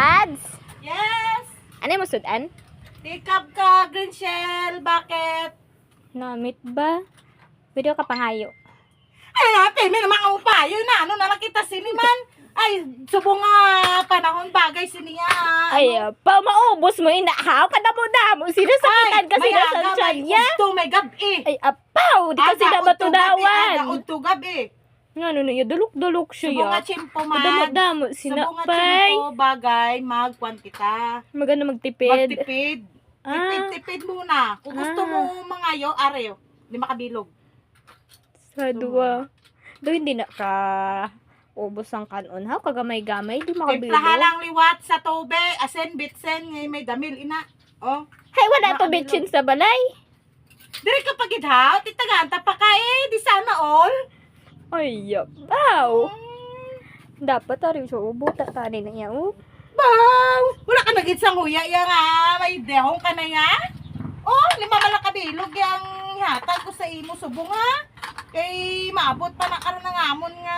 Mads? Yes! Ano yung masudan? Tikap ka, green shell, bakit? Namit ba? Video ka pangayo. Ay natin, may namang upayo na. Ano na nakita siniman? Ay, subong nga panahon bagay siniya. Ay, pa maubos mo, inahaw ka na mo na mo. Sinasakitan kasi na sa tiyan niya. May gabi. Ay, apaw, di kasi na matunawan. Aga, udto gabi. Nga, ano na yun, dulok-dulok siya Subong nga ya. chimpo man. Damo-damo, Subong nga sinapay. chimpo bagay, magkwan kita. Maganda magtipid. Magtipid. Ah. Tipid muna. Kung gusto mo mangayo, areo. Di makabilog. Sa dua. Do hindi na ka ubos ang kanon. Ha? Kagamay-gamay, di makabilo. Timplahan lang liwat sa tobe, asen, bitsen, ngay may damil, ina. Oh. Hay, wala to Makabilo. bitchin sa balay. Dire ka pagidhaw, titaganta pa ka eh, di sana all. Ay, yapaw. Dapat tarin siya ubuta tani na niya. Oh. Baw! Wala ka nagit sa nguya ya nga, may dehong ka na ya. Oh, lima malak kabilog yang hatag ko sa imo subong ha. Kay maabot pa na karon ng amon nga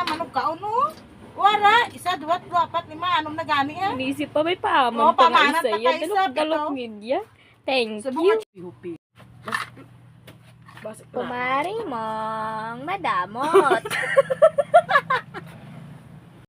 manok kaon no. Wara, isa, duwat, apat, lima, anong nagani ha? Inisip pa may paman Oo, pa nga pamanat isa pa yan. ka isa, Dalok bitaw. media. Thank Subong you. nga chihupi. Bas, Kumari mong madamot.